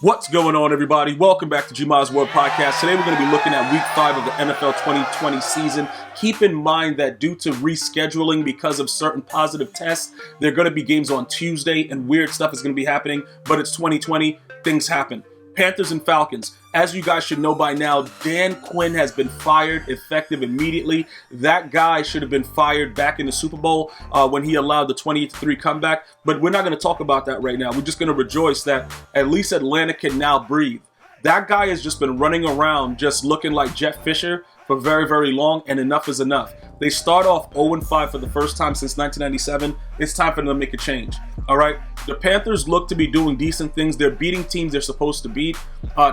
What's going on, everybody? Welcome back to GmiasWorldPodcast. Today we're going to be looking at Week 5 of the NFL 2020 season. Keep in mind that due to rescheduling because of certain positive tests, there are going to be games on Tuesday and weird stuff is going to be happening, but it's 2020. Things happen. Panthers and Falcons. As you guys should know by now, Dan Quinn has been fired effective immediately. That guy should have been fired back in the Super Bowl when he allowed the 28-3 comeback. But we're not going to talk about that right now. We're just going to rejoice that at least Atlanta can now breathe. That guy has just been running around just looking like Jeff Fisher for very, very long, and enough is enough. They start off 0-5 for the first time since 1997. It's time for them to make a change. All right? The Panthers look to be doing decent things. They're beating teams they're supposed to beat.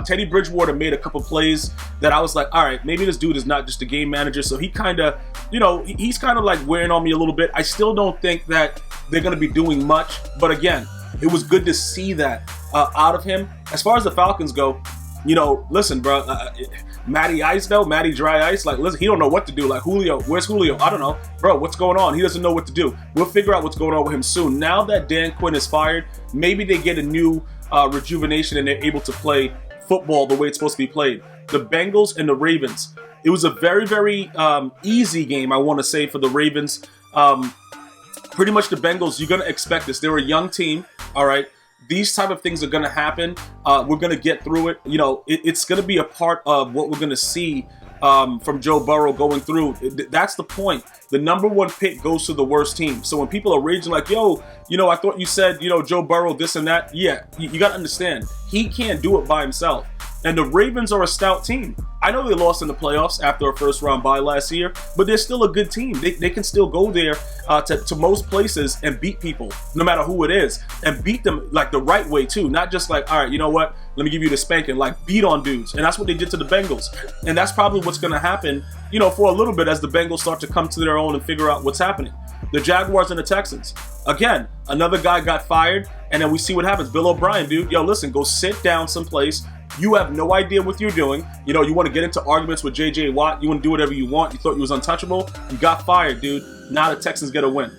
Teddy Bridgewater made a couple plays that I was like, all right, maybe this dude is not just a game manager. So he kind of, he's kind of like wearing on me a little bit. I still don't think that they're going to be doing much. But again, it was good to see that out of him. As far as the Falcons go, listen, bro, Matty Dry Ice, like, listen, he don't know what to do. Like, Julio, where's Julio? I don't know. Bro, what's going on? He doesn't know what to do. We'll figure out what's going on with him soon. Now that Dan Quinn is fired, maybe they get a new rejuvenation and they're able to play football the way it's supposed to be played. The Bengals and the Ravens. It was a very, very easy game, I want to say, for the Ravens. Pretty much the Bengals, you're going to expect this. They're a young team, all right? These type of things are going to happen. We're going to get through it. It's going to be a part of what we're going to see from Joe Burrow going through. That's the point. The number one pick goes to the worst team. So when people are raging like, I thought you said, Joe Burrow, this and that. Yeah, you got to understand. He can't do it by himself. And the Ravens are a stout team. I know they lost in the playoffs after a first-round bye last year, but they're still a good team. They can still go there to most places and beat people, no matter who it is, and beat them like the right way, too. Not just like, all right, you know what? Let me give you the spanking. Like, beat on dudes. And that's what they did to the Bengals. And that's probably what's going to happen, for a little bit as the Bengals start to come to their own and figure out what's happening. The Jaguars and the Texans. Again, another guy got fired, and then we see what happens. Bill O'Brien, dude, listen, go sit down someplace. You have no idea what you're doing. You want to get into arguments with J.J. Watt. You want to do whatever you want. You thought you was untouchable. You got fired, dude. Now the Texans get a win.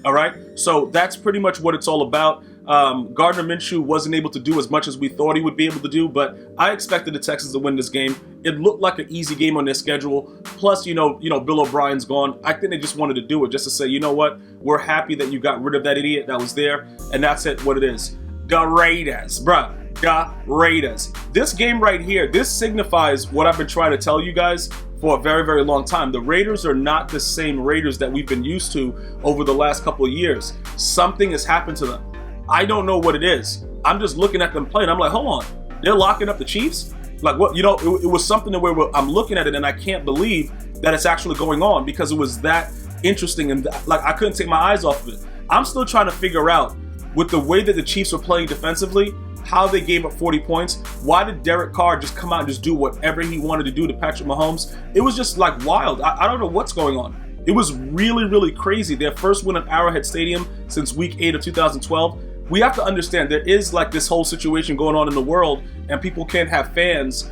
All right? So that's pretty much what it's all about. Gardner Minshew wasn't able to do as much as we thought he would be able to do, but I expected the Texans to win this game. It looked like an easy game on their schedule. Plus, Bill O'Brien's gone. I think they just wanted to do it just to say, you know what? We're happy that you got rid of that idiot that was there, and that's it, what it is. The Raiders, bruh. The Raiders. This game right here, this signifies what I've been trying to tell you guys for a very, very long time. The Raiders are not the same Raiders that we've been used to over the last couple of years. Something has happened to them. I don't know what it is. I'm just looking at them play and I'm like, hold on, they're locking up the Chiefs? Like what? It was something to where I'm looking at it and I can't believe that it's actually going on because it was that interesting and like I couldn't take my eyes off of it. I'm still trying to figure out with the way that the Chiefs were playing defensively, how they gave up 40 points. Why did Derek Carr just come out and just do whatever he wanted to do to Patrick Mahomes? It was just like wild. I don't know what's going on. It was really, really crazy. Their first win at Arrowhead Stadium since week 8 of 2012. We have to understand there is like this whole situation going on in the world and people can't have fans,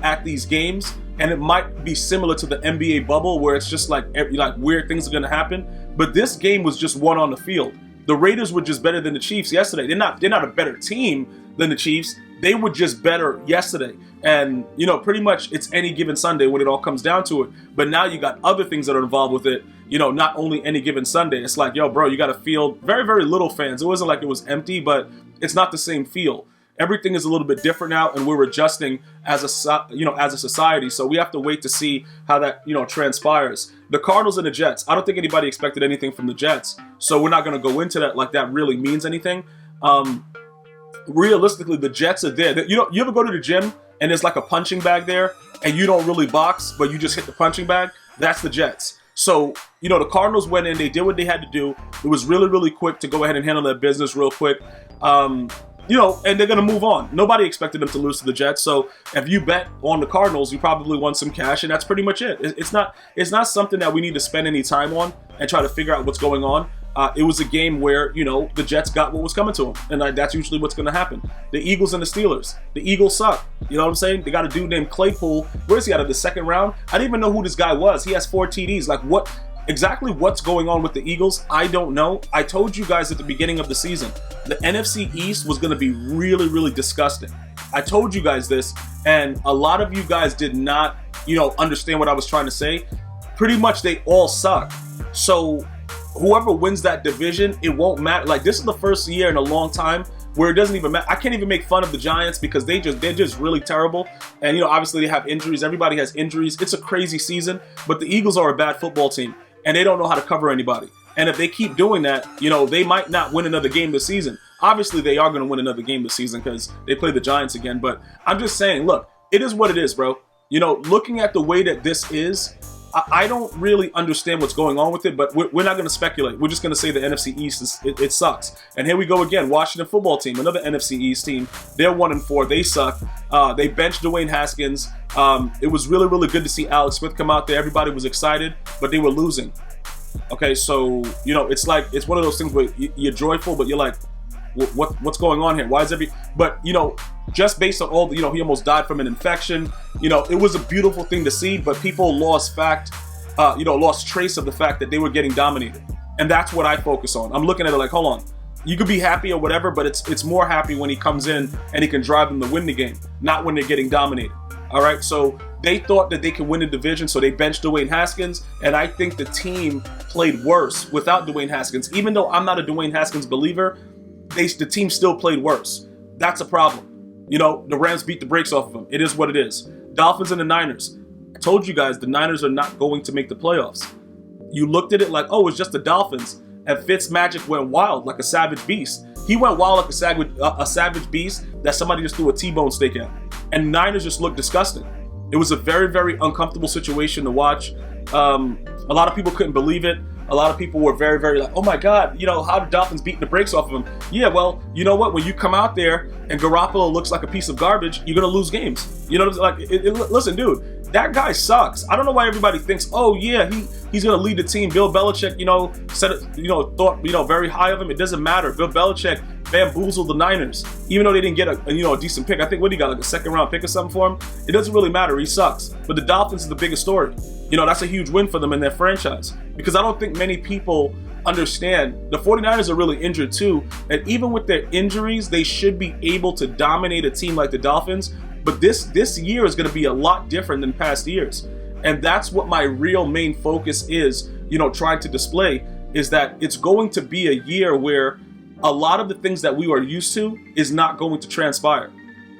at these games. And it might be similar to the NBA bubble where it's just like weird things are going to happen. But this game was just won on the field. The Raiders were just better than the Chiefs yesterday. They're not a better team than the Chiefs. They were just better yesterday. And, pretty much it's any given Sunday when it all comes down to it. But now you got other things that are involved with it. Not only any given Sunday. It's like, bro, you got to field very, very little fans. It wasn't like it was empty, but it's not the same feel. Everything is a little bit different now, and we're adjusting as a society. So we have to wait to see how that, transpires. The Cardinals and the Jets. I don't think anybody expected anything from the Jets. So we're not going to go into that like that really means anything. Realistically, the Jets are there. You ever go to the gym and there's like a punching bag there and you don't really box, but you just hit the punching bag? That's the Jets. So, the Cardinals went in, they did what they had to do. It was really, really quick to go ahead and handle their business real quick. And they're going to move on. Nobody expected them to lose to the Jets. So if you bet on the Cardinals, you probably won some cash, and that's pretty much it. It's not something that we need to spend any time on and try to figure out what's going on. It was a game where, the Jets got what was coming to them. And that's usually what's going to happen. The Eagles and the Steelers. The Eagles suck. You know what I'm saying? They got a dude named Claypool. Where is he out of the second round? I didn't even know who this guy was. He has 4 TDs. Like, what? Exactly what's going on with the Eagles, I don't know. I told you guys at the beginning of the season, the NFC East was going to be really, really disgusting. I told you guys this, and a lot of you guys did not, understand what I was trying to say. Pretty much they all suck. So whoever wins that division, it won't matter. Like, this is the first year in a long time where it doesn't even matter. I can't even make fun of the Giants because they're just really terrible. And, obviously they have injuries. Everybody has injuries. It's a crazy season, but the Eagles are a bad football team. And they don't know how to cover anybody. And if they keep doing that, they might not win another game this season. Obviously, they are going to win another game this season because they play the Giants again. But I'm just saying, look, it is what it is, bro. Looking at the way that this is, I don't really understand what's going on with it, but we're not going to speculate. We're just going to say the NFC East, it sucks. And here we go again. Washington football team, another NFC East team. They're 1-4. They suck. They benched Dwayne Haskins. It was really, really good to see Alex Smith come out there. Everybody was excited, but they were losing. Okay, so, it's like, it's one of those things where you're joyful, but you're like, what's going on here? Why is but, just based on all the, he almost died from an infection. It was a beautiful thing to see, but people lost trace of the fact that they were getting dominated. And that's what I focus on. I'm looking at it like, hold on. You could be happy or whatever, but it's more happy when he comes in and he can drive them to win the game, not when they're getting dominated. All right, so they thought that they could win the division, so they benched Dwayne Haskins, and I think the team played worse without Dwayne Haskins. Even though I'm not a Dwayne Haskins believer, the team still played worse. That's a problem. The Rams beat the brakes off of them. It is what it is. Dolphins and the Niners. I told you guys the Niners are not going to make the playoffs. You looked at it like, oh, it's just the Dolphins, and Fitzmagic went wild like a savage beast. He went wild like a savage beast that somebody just threw a T-bone steak at. And Niners just looked disgusting. It was a very, very uncomfortable situation to watch. A lot of people couldn't believe it. A lot of people were very, very like, oh my God, how the Dolphins beating the brakes off of them? Yeah, well, you know what? When you come out there and Garoppolo looks like a piece of garbage, you're going to lose games. Listen, dude, that guy sucks. I don't know why everybody thinks, oh yeah, he's going to lead the team. Bill Belichick, thought very high of him. It doesn't matter. Bill Belichick bamboozled the Niners, even though they didn't get a decent pick. I think what he got, like a second round pick or something for him. It doesn't really matter. He sucks. But the Dolphins is the biggest story. That's a huge win for them in their franchise, because I don't think many people understand the 49ers are really injured too. And even with their injuries, they should be able to dominate a team like the Dolphins. But this year is going to be a lot different than past years. And that's what my real main focus is, trying to display, is that it's going to be a year where a lot of the things that we are used to is not going to transpire.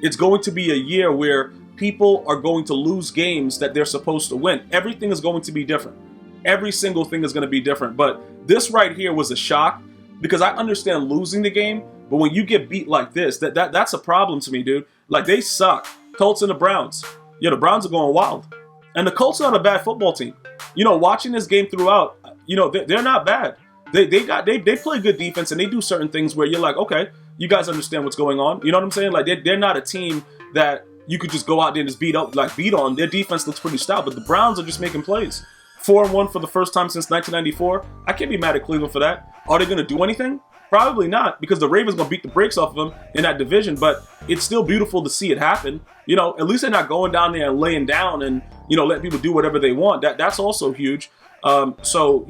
It's going to be a year where people are going to lose games that they're supposed to win. Everything is going to be different. Every single thing is going to be different. But this right here was a shock, because I understand losing the game, but when you get beat like this, that's a problem to me, dude. Like, they suck. Colts and the Browns. The Browns are going wild. And the Colts are not a bad football team. Watching this game throughout, they're not bad. They play good defense, and they do certain things where you're like, okay, you guys understand what's going on. You know what I'm saying? Like, they're not a team that you could just go out there and just beat on. Their defense looks pretty stout, but the Browns are just making plays. 4-1 for the first time since 1994. I can't be mad at Cleveland for that. Are they going to do anything? Probably not, because the Ravens going to beat the brakes off of them in that division, but it's still beautiful to see it happen. At least they're not going down there and laying down and, letting people do whatever they want. That's also huge. So,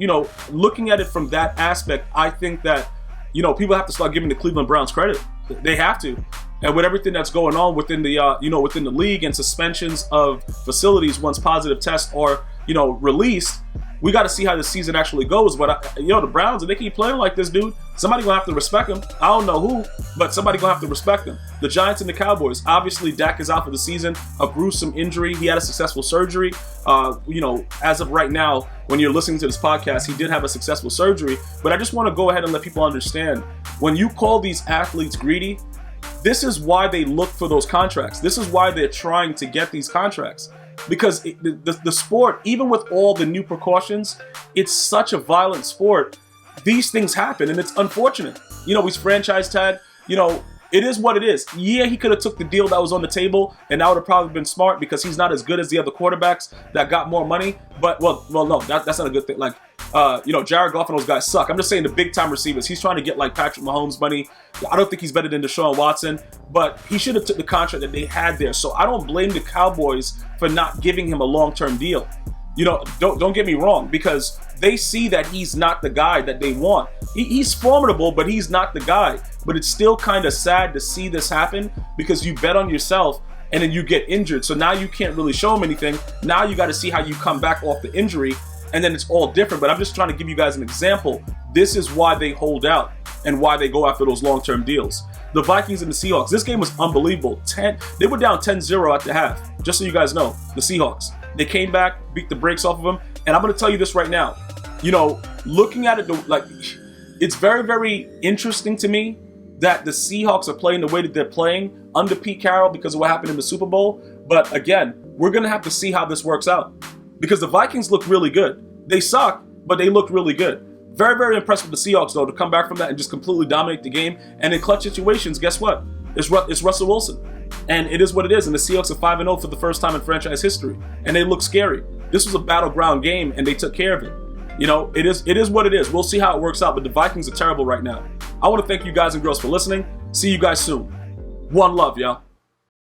looking at it from that aspect, I think that, people have to start giving the Cleveland Browns credit. They have to. And with everything that's going on within the, within the league and suspensions of facilities once positive tests are, released, we got to see how the season actually goes. But, the Browns, if they keep playing like this, dude, somebody going to have to respect them. I don't know who, but somebody going to have to respect them. The Giants and the Cowboys. Obviously, DAK is out for the season. A gruesome injury. He had a successful surgery. As of right now, when you're listening to this podcast, he did have a successful surgery. But I just want to go ahead and let people understand, when you call these athletes greedy, this is why they look for those contracts. This is why they're trying to get these contracts. Because the sport, even with all the new precautions, it's such a violent sport. These things happen, and it's unfortunate. He's franchise tagged. It is what it is. Yeah, he could have took the deal that was on the table, and that would have probably been smart, because he's not as good as the other quarterbacks that got more money. But, no, that's not a good thing. Like, Jared Goff and those guys suck. I'm just saying the big-time receivers. He's trying to get, like, Patrick Mahomes money. I don't think he's better than Deshaun Watson, but he should have took the contract that they had there. So I don't blame the Cowboys for not giving him a long-term deal. You know, don't get me wrong, because they see that he's not the guy that they want. He's formidable, but he's not the guy. But it's still kind of sad to see this happen, because you bet on yourself and then you get injured. So now you can't really show him anything. Now you got to see how you come back off the injury, and then it's all different. But I'm just trying to give you guys an example. This is why they hold out and why they go after those long-term deals. The Vikings and the Seahawks, this game was unbelievable. They were down 10-0 at the half, just so you guys know, the Seahawks. They came back, beat the brakes off of them, and I'm going to tell you this right now. You know, looking at it, like, it's very, very interesting to me that the Seahawks are playing the way that they're playing under Pete Carroll because of what happened in the Super Bowl. But again, we're going to have to see how this works out, because the Vikings look really good. They suck, but they look really good. Very, very impressed with the Seahawks, though, to come back from that and just completely dominate the game. And in clutch situations, guess what? It's Russell Wilson. And it is what it is. And the Seahawks are 5-0 for the first time in franchise history. And they look scary. This was a battleground game, and they took care of it. You know, it is what it is. We'll see how it works out, but the Vikings are terrible right now. I want to thank you guys and girls for listening. See you guys soon. One love, y'all.